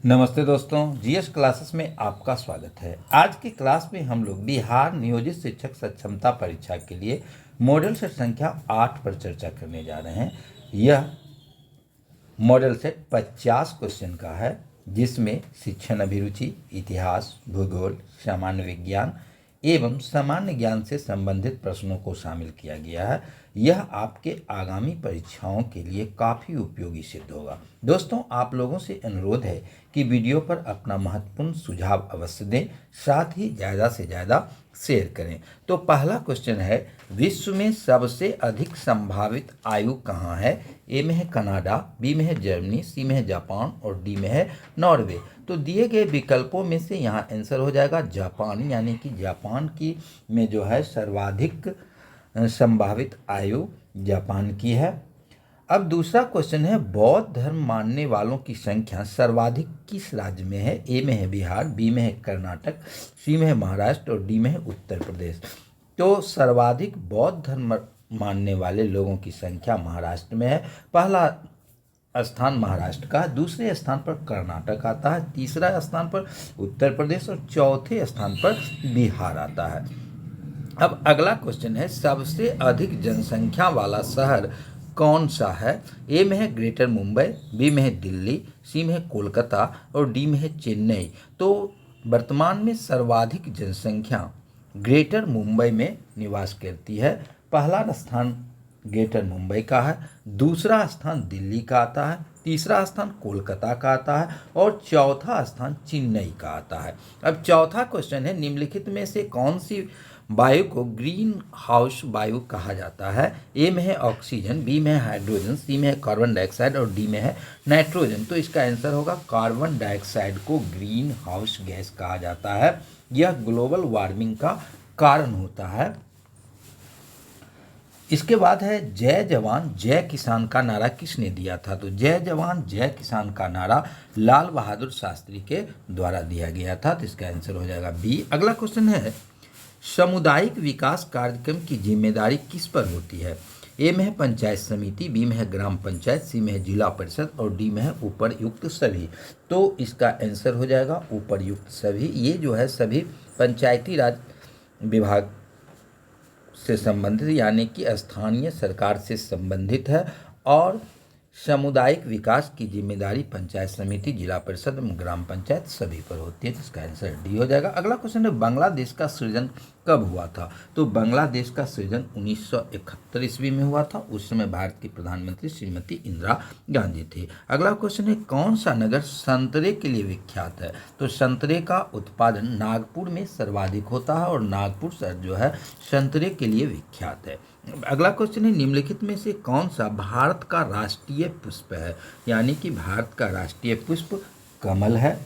नमस्ते दोस्तों, GS classes में आपका स्वागत है। आज की क्लास में हम लोग बिहार नियोजित शिक्षक सक्षमता परीक्षा के लिए मॉडल सेट संख्या 8 पर चर्चा करने जा रहे हैं। यह मॉडल सेट 50 क्वेश्चन का है, जिसमें शिक्षण अभिरुचि, इतिहास, भूगोल, सामान्य विज्ञान एवं सामान्य ज्ञान से संबंधित प्रश्नों को शामिल किया गया है। यह आपके आगामी परीक्षाओं के लिए काफ़ी उपयोगी सिद्ध होगा। दोस्तों, आप लोगों से अनुरोध है कि वीडियो पर अपना महत्वपूर्ण सुझाव अवश्य दें, साथ ही ज़्यादा से ज़्यादा शेयर करें। तो पहला क्वेश्चन है, विश्व में सबसे अधिक संभावित आयु कहाँ है? ए में है कनाडा, बी में है जर्मनी, सी में है जापान और डी में है नॉर्वे। तो दिए गए विकल्पों में से यहाँ आंसर हो जाएगा जापान, यानी कि जापान की में जो है सर्वाधिक संभावित आयु जापान की है। अब दूसरा क्वेश्चन है, बौद्ध धर्म मानने वालों की संख्या सर्वाधिक किस राज्य में है? ए में है बिहार, बी में है कर्नाटक, सी में है महाराष्ट्र और डी में है उत्तर प्रदेश। तो सर्वाधिक बौद्ध धर्म मानने वाले लोगों की संख्या महाराष्ट्र में है। पहला स्थान महाराष्ट्र का, दूसरे स्थान पर कर्नाटक आता है, तीसरा स्थान पर उत्तर प्रदेश और चौथे स्थान पर बिहार आता है। अब अगला क्वेश्चन है, सबसे अधिक जनसंख्या वाला शहर कौन सा है? ए में है ग्रेटर मुंबई, बी में है दिल्ली, सी में है कोलकाता और डी में है चेन्नई। तो वर्तमान में सर्वाधिक जनसंख्या ग्रेटर मुंबई में निवास करती है। पहला स्थान ग्रेटर मुंबई का है, दूसरा स्थान दिल्ली का आता है, तीसरा स्थान कोलकाता का आता है और चौथा स्थान चेन्नई का आता है। अब चौथा क्वेश्चन है, निम्नलिखित में से कौन सी वायु को ग्रीन हाउस वायु कहा जाता है? ए में है ऑक्सीजन, बी में है हाइड्रोजन, सी में है कार्बन डाइऑक्साइड और डी में है नाइट्रोजन। तो इसका आंसर होगा कार्बन डाइऑक्साइड को ग्रीन हाउस गैस कहा जाता है। यह ग्लोबल वार्मिंग का कारण होता है। इसके बाद है, जय जवान जय किसान का नारा किसने दिया था? तो जय जवान जय किसान का नारा लाल बहादुर शास्त्री के द्वारा दिया गया था। तो इसका आंसर हो जाएगा बी। अगला क्वेश्चन है, सामुदायिक विकास कार्यक्रम की जिम्मेदारी किस पर होती है? ए में है पंचायत समिति, बी में है ग्राम पंचायत, सी में है जिला परिषद और डी में है ऊपर्युक्त सभी। तो इसका आंसर हो जाएगा ऊपर्युक्त सभी। ये जो है सभी पंचायती राज विभाग से संबंधित, यानी कि स्थानीय सरकार से संबंधित है और सामुदायिक विकास की जिम्मेदारी पंचायत समिति, जिला परिषद, ग्राम पंचायत सभी पर होती है। तो इसका आंसर डी हो जाएगा। अगला क्वेश्चन है, बांग्लादेश का सृजन कब हुआ था? तो बांग्लादेश का सृजन 1971 ईस्वी में हुआ था। उस समय भारत की प्रधानमंत्री श्रीमती इंदिरा गांधी थी। अगला क्वेश्चन है, कौन सा नगर संतरे के लिए विख्यात है? तो संतरे का उत्पादन नागपुर में सर्वाधिक होता है और नागपुर शहर जो है संतरे के लिए विख्यात है। अगला क्वेश्चन है, निम्नलिखित में से कौन सा भारत का राष्ट्रीय पुष्प है? यानी कि भारत का राष्ट्रीय पुष्प कमल है,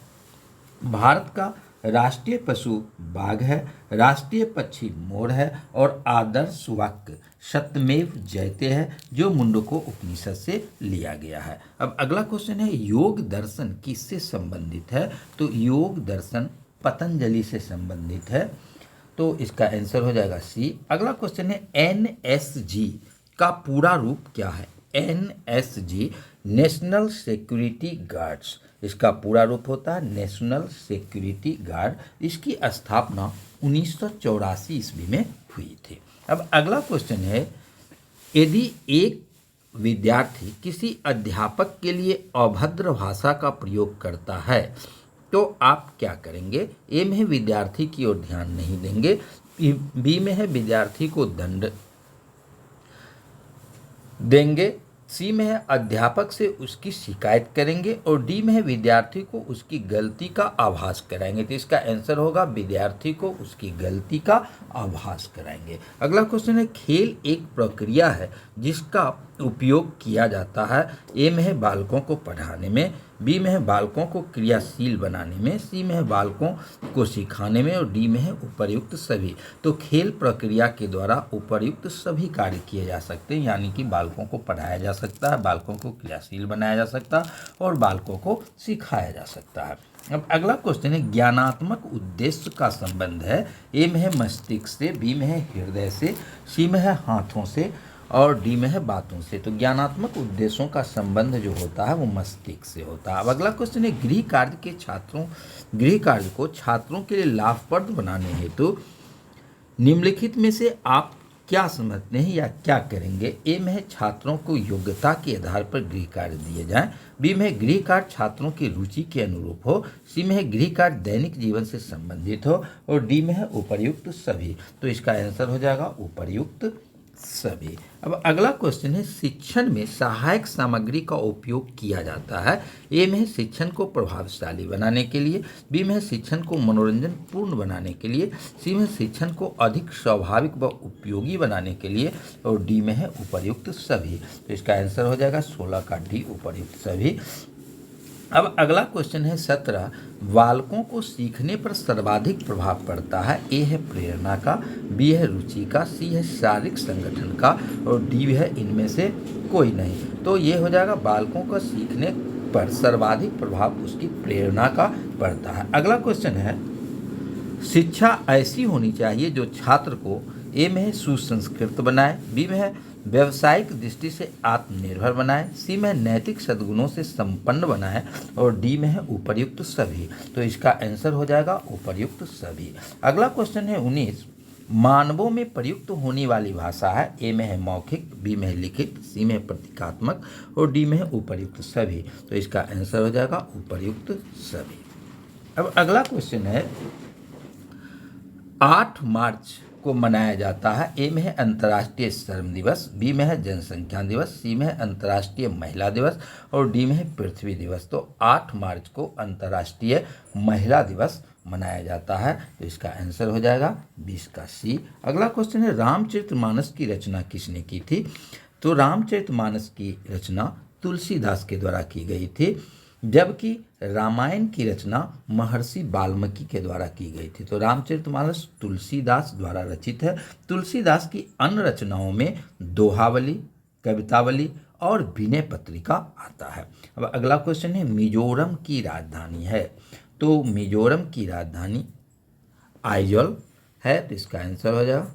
भारत का राष्ट्रीय पशु बाघ है, राष्ट्रीय पक्षी मोर है और आदर्श वाक्य सत्यमेव जयते है, जो मुंडको उपनिषद से लिया गया है। अब अगला क्वेश्चन है, योग दर्शन किससे संबंधित है? तो योग दर्शन पतंजलि से संबंधित है। तो इसका आंसर हो जाएगा सी। अगला क्वेश्चन है, एनएसजी का पूरा रूप क्या है? एनएसजी नेशनल सिक्योरिटी गार्ड्स, इसका पूरा रूप होता है नेशनल सिक्योरिटी गार्ड। इसकी स्थापना 1984 ईस्वी में हुई थी। अब अगला क्वेश्चन है, यदि एक विद्यार्थी किसी अध्यापक के लिए अभद्र भाषा का प्रयोग करता है तो आप क्या करेंगे? ए में है विद्यार्थी की ओर ध्यान नहीं देंगे, बी में है विद्यार्थी को दंड देंगे, सी में है अध्यापक से उसकी शिकायत करेंगे और डी में है विद्यार्थी को उसकी गलती का आभास कराएंगे। तो इसका आंसर होगा विद्यार्थी को उसकी गलती का आभास कराएंगे। अगला क्वेश्चन है, खेल एक प्रक्रिया है जिसका उपयोग किया जाता है। ए में है बालकों को पढ़ाने में, बी में है बालकों को क्रियाशील बनाने में, सी में है बालकों को सिखाने में और डी में है उपर्युक्त सभी। तो खेल प्रक्रिया के द्वारा उपर्युक्त सभी कार्य किए जा सकते हैं, यानी कि बालकों को पढ़ाया जा सकता है, बालकों को क्रियाशील बनाया जा सकता है और बालकों को सिखाया जा सकता है। अब अगला क्वेश्चन है, ज्ञानात्मक उद्देश्य का संबंध है। ए में है मस्तिष्क से, बी में है हृदय से, सी में है हाथों से और डी में है बातों से। तो ज्ञानात्मक उद्देश्यों का संबंध जो होता है वो मस्तिष्क से होता है। अब अगला क्वेश्चन है, गृह कार्य को छात्रों के लिए लाभप्रद बनाने हेतु निम्नलिखित में से आप क्या समझते हैं या क्या करेंगे? ए में है छात्रों को योग्यता के आधार पर गृह कार्य दिए जाएं। बी में है गृह कार्य छात्रों की रुचि के अनुरूप हो। सी में है गृह कार्य दैनिक जीवन से संबंधित हो। और डी में है उपर्युक्त सभी। तो इसका आंसर हो जाएगा उपर्युक्त सभी। अब अगला क्वेश्चन है, शिक्षण में सहायक सामग्री का उपयोग किया जाता है। ए में है शिक्षण को प्रभावशाली बनाने के लिए। बी में है शिक्षण को मनोरंजन पूर्ण बनाने के लिए। सी में शिक्षण को अधिक स्वाभाविक व उपयोगी बनाने के लिए। और डी में है उपर्युक्त सभी। तो इसका आंसर हो जाएगा 16 का डी, उपर्युक्त सभी। अब अगला क्वेश्चन है 17, बालकों को सीखने पर सर्वाधिक प्रभाव पड़ता है। ए है प्रेरणा का, बी है रुचि का, सी है शारीरिक संगठन का और डी है इनमें से कोई नहीं। तो ये हो जाएगा बालकों का सीखने पर सर्वाधिक प्रभाव उसकी प्रेरणा का पड़ता है। अगला क्वेश्चन है, शिक्षा ऐसी होनी चाहिए जो छात्र को ए में है सुसंस्कृत बनाए, बी में है व्यावसायिक दृष्टि से आत्मनिर्भर बनाए, सी में नैतिक सद्गुणों से संपन्न बनाए और डी में है उपर्युक्त सभी। तो इसका आंसर हो जाएगा उपर्युक्त सभी। अगला क्वेश्चन है 19, मानवों में प्रयुक्त होने वाली भाषा है। ए में है मौखिक, बी में है लिखित, सी में है प्रतीकात्मक और डी में है उपर्युक्त सभी। तो इसका आंसर हो जाएगा उपर्युक्त सभी। अब अगला क्वेश्चन है, 8 मार्च को मनाया जाता है। ए में है अंतर्राष्ट्रीय श्रम दिवस, बी में है जनसंख्या दिवस, सी में है अंतर्राष्ट्रीय महिला दिवस और डी में है पृथ्वी दिवस। तो 8 मार्च को अंतर्राष्ट्रीय महिला दिवस मनाया जाता है। तो इसका आंसर हो जाएगा 20 का सी। अगला क्वेश्चन है, रामचरितमानस की रचना किसने की थी? तो रामचरितमानस की रचना तुलसीदास के द्वारा की गई थी, जबकि रामायण की रचना महर्षि वाल्मीकि के द्वारा की गई थी। तो रामचरितमानस तुलसीदास द्वारा रचित है। तुलसीदास की अन्य रचनाओं में दोहावली, कवितावली और विनय पत्रिका आता है। अब अगला क्वेश्चन है, मिजोरम की राजधानी है। तो मिजोरम की राजधानी आइजॉल है। तो इसका आंसर हो जाएगा।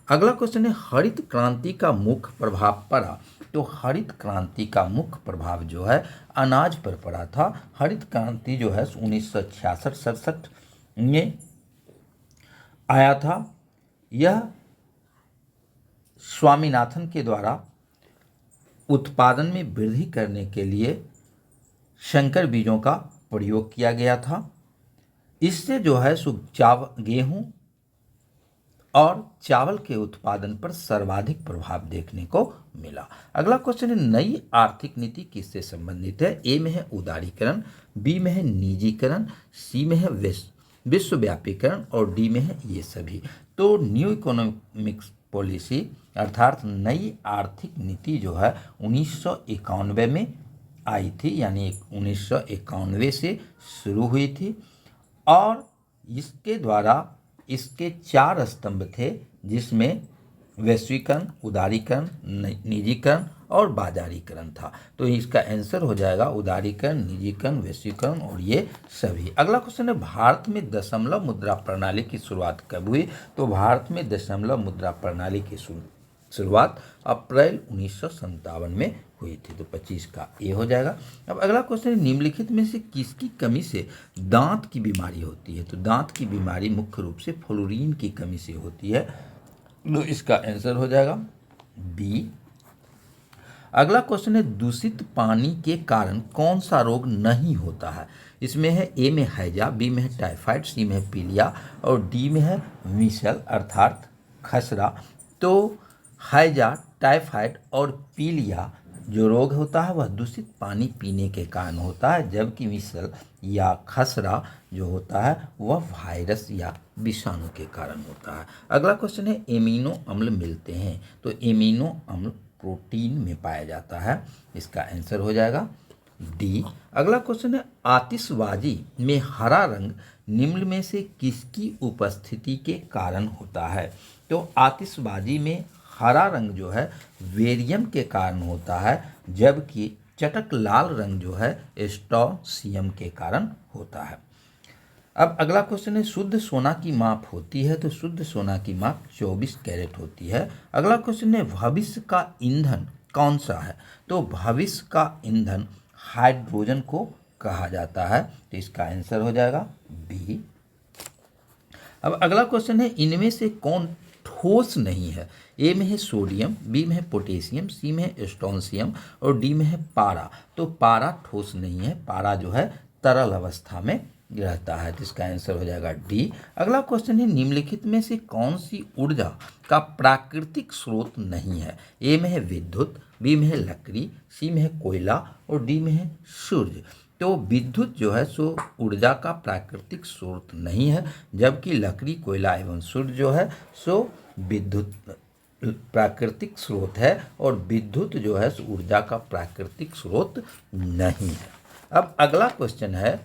अगला क्वेश्चन है, हरित क्रांति का मुख्य प्रभाव पड़ा। तो हरित क्रांति का मुख्य प्रभाव जो है अनाज पर पड़ा था। हरित क्रांति जो है 1966-67 में आया था। यह स्वामीनाथन के द्वारा उत्पादन में वृद्धि करने के लिए संकर बीजों का प्रयोग किया गया था। इससे जो है गेहूं और चावल के उत्पादन पर सर्वाधिक प्रभाव देखने को मिला। अगला क्वेश्चन है, नई आर्थिक नीति किससे संबंधित है? ए में है उदारीकरण, बी में है निजीकरण, सी में है विश्वव्यापीकरण और डी में है ये सभी। तो न्यू इकोनॉमिक्स पॉलिसी अर्थात नई आर्थिक नीति जो है 1991 में आई थी, यानी 1991 से शुरू हुई थी और इसके द्वारा इसके 4 स्तंभ थे, जिसमें वैश्वीकरण, उदारीकरण, निजीकरण और बाजारीकरण था। तो इसका आंसर हो जाएगा उदारीकरण, निजीकरण, वैश्वीकरण और ये सभी। अगला क्वेश्चन है, भारत में दशमलव मुद्रा प्रणाली की शुरुआत कब हुई? तो भारत में दशमलव मुद्रा प्रणाली की शुरुआत अप्रैल 1957 में हुई थी। तो 25 का ए हो जाएगा। अब अगला क्वेश्चन है, निम्नलिखित में से किसकी कमी से दांत की बीमारी होती है? तो दांत की बीमारी मुख्य रूप से फ्लोरीन की कमी से होती है। तो इसका आंसर हो जाएगा बी। अगला क्वेश्चन है, दूषित पानी के कारण कौन सा रोग नहीं होता है? इसमें है ए में हैजा, बी में है टाइफाइड, सी में है पीलिया और डी में है मीसल अर्थात खसरा। तो हैजा, टाइफाइड और पीलिया जो रोग होता है वह दूषित पानी पीने के कारण होता है, जबकि मीसल या खसरा जो होता है वह वायरस या विषाणु के कारण होता है। अगला क्वेश्चन है, एमिनो अम्ल मिलते हैं। तो एमिनो अम्ल प्रोटीन में पाया जाता है। इसका आंसर हो जाएगा डी। अगला क्वेश्चन है, आतिशबाजी में हरा रंग निम्न में से किसकी उपस्थिति के कारण होता है? तो आतिशबाजी में हरा रंग जो है वेरियम के कारण होता है, जबकि चटक लाल रंग जो है स्ट्रॉसियम के कारण होता है। अब अगला क्वेश्चन है शुद्ध सोना की माप होती है, तो शुद्ध सोना की माप 24 कैरेट होती है। अगला क्वेश्चन है भविष्य का ईंधन कौन सा है, तो भविष्य का ईंधन हाइड्रोजन को कहा जाता है, तो इसका आंसर हो जाएगा बी। अब अगला क्वेश्चन है इनमें से कौन ठोस नहीं है। ए में है सोडियम, बी में है पोटेशियम, सी में है स्ट्रोंशियम और डी में है पारा। तो पारा ठोस नहीं है, पारा जो है तरल अवस्था में रहता है, तो इसका आंसर हो जाएगा डी। अगला क्वेश्चन है निम्नलिखित में से कौन सी ऊर्जा का प्राकृतिक स्रोत नहीं है। ए में है विद्युत, बी में है लकड़ी, सी में है कोयला और डी में है सूर्य। तो विद्युत जो है सो ऊर्जा का प्राकृतिक स्रोत नहीं है, जबकि लकड़ी, कोयला एवं सूर्य जो है सो विद्युत प्राकृतिक स्रोत है और विद्युत जो है सो ऊर्जा का प्राकृतिक स्रोत नहीं है। अब अगला क्वेश्चन है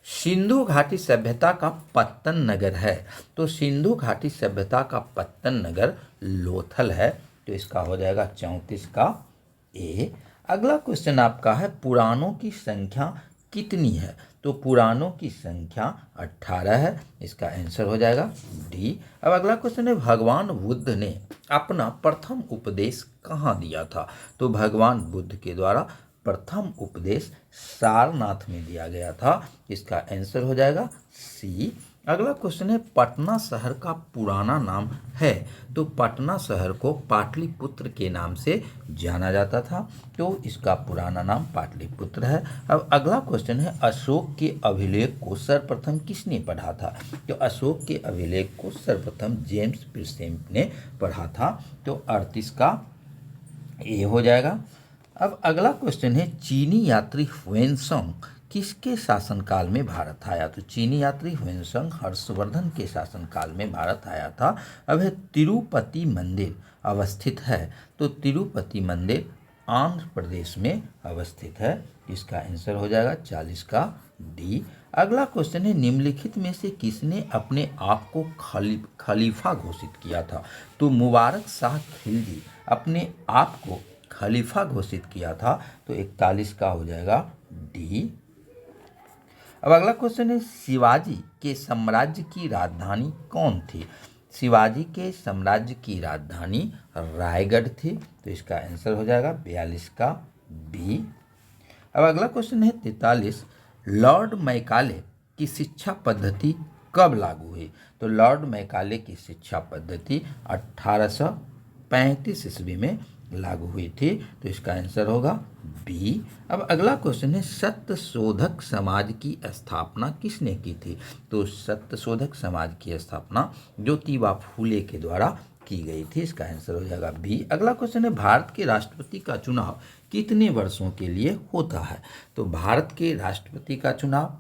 सिंधु घाटी सभ्यता का पत्तन नगर है, तो सिंधु घाटी सभ्यता का पत्तन नगर लोथल है, तो इसका हो जाएगा 34 का ए। अगला क्वेश्चन आपका है पुराणों की संख्या कितनी है, तो पुराणों की संख्या 18 है, इसका आंसर हो जाएगा डी। अब अगला क्वेश्चन है भगवान बुद्ध ने अपना प्रथम उपदेश कहाँ दिया था, तो भगवान बुद्ध के द्वारा प्रथम उपदेश सारनाथ में दिया गया था, इसका आंसर हो जाएगा सी। अगला क्वेश्चन है पटना शहर का पुराना नाम है, तो पटना शहर को पाटलिपुत्र के नाम से जाना जाता था, तो इसका पुराना नाम पाटलिपुत्र है। अब अगला क्वेश्चन है अशोक के अभिलेख को सर्वप्रथम किसने पढ़ा था, तो अशोक के अभिलेख को सर्वप्रथम जेम्स प्रिसेंट ने पढ़ा था, तो 38 का ए हो जाएगा। अब अगला क्वेश्चन है चीनी यात्री ह्वेनसांग किसके शासनकाल में भारत आया, तो चीनी यात्री ह्वेनसांग हर्षवर्धन के शासनकाल में भारत आया था। अब है तिरुपति मंदिर अवस्थित है, तो तिरुपति मंदिर आंध्र प्रदेश में अवस्थित है, इसका आंसर हो जाएगा 40 का डी। अगला क्वेश्चन है निम्नलिखित में से किसने अपने आप को खलीफा घोषित किया था, तो मुबारक शाह खिलजी अपने आप को खलीफा घोषित किया था, तो 41 का हो जाएगा डी। अब अगला क्वेश्चन है शिवाजी के साम्राज्य की राजधानी कौन थी, शिवाजी के साम्राज्य की राजधानी रायगढ़ थी, तो इसका आंसर हो जाएगा 42 का बी। अब अगला क्वेश्चन है 43 लॉर्ड मैकाले की शिक्षा पद्धति कब लागू हुई, तो लॉर्ड मैकाले की शिक्षा पद्धति 1835 ईस्वी में लागू हुई थी, तो इसका आंसर होगा बी। अब अगला क्वेश्चन है सत्यशोधक समाज की स्थापना किसने की थी, तो सत्यशोधक समाज की स्थापना ज्योतिबा फूले के द्वारा की गई थी, इसका आंसर हो जाएगा बी। अगला क्वेश्चन है भारत के राष्ट्रपति का चुनाव कितने वर्षों के लिए होता है, तो भारत के राष्ट्रपति का चुनाव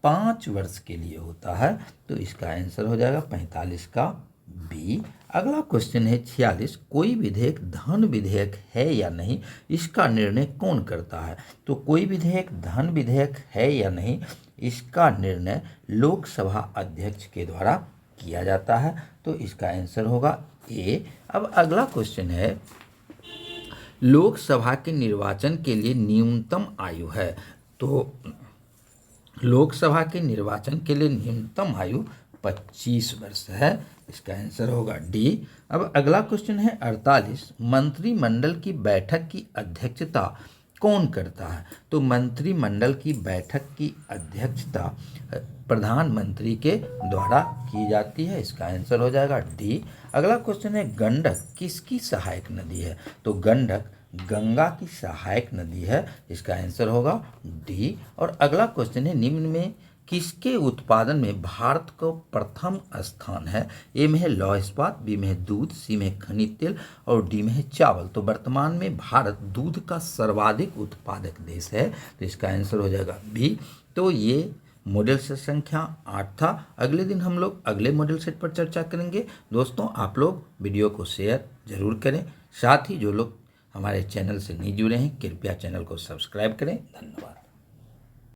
5 वर्ष के लिए होता है, तो इसका आंसर हो जाएगा 45 का बी। अगला क्वेश्चन है 46 कोई विधेयक धन विधेयक है या नहीं, इसका निर्णय कौन करता है, तो कोई विधेयक धन विधेयक है या नहीं, इसका निर्णय लोकसभा अध्यक्ष के द्वारा किया जाता है, तो इसका आंसर होगा ए। अब अगला क्वेश्चन है लोकसभा के निर्वाचन के लिए न्यूनतम आयु है, तो लोकसभा के निर्वाचन के लिए न्यूनतम आयु 25 वर्ष है, इसका आंसर होगा डी। अब अगला क्वेश्चन है 48 मंत्रिमंडल की बैठक की अध्यक्षता कौन करता है, तो मंत्रिमंडल की बैठक की अध्यक्षता प्रधानमंत्री के द्वारा की जाती है, इसका आंसर हो जाएगा डी। अगला क्वेश्चन है गंडक किसकी सहायक नदी है, तो गंडक गंगा की सहायक नदी है, इसका आंसर होगा डी। और अगला क्वेश्चन है निम्न में किसके उत्पादन में भारत को प्रथम स्थान है, ए में है लौह इस्पात, बी में है दूध, सी में है खनिज तेल और डी में है चावल। तो वर्तमान में भारत दूध का सर्वाधिक उत्पादक देश है, तो इसका आंसर हो जाएगा बी। तो ये मॉडल सेट संख्या 8 था। अगले दिन हम लोग अगले मॉडल सेट पर चर्चा करेंगे। दोस्तों आप लोग वीडियो को शेयर जरूर करें, साथ ही जो लोग हमारे चैनल से नहीं जुड़े हैं कृपया चैनल को सब्सक्राइब करें। धन्यवाद।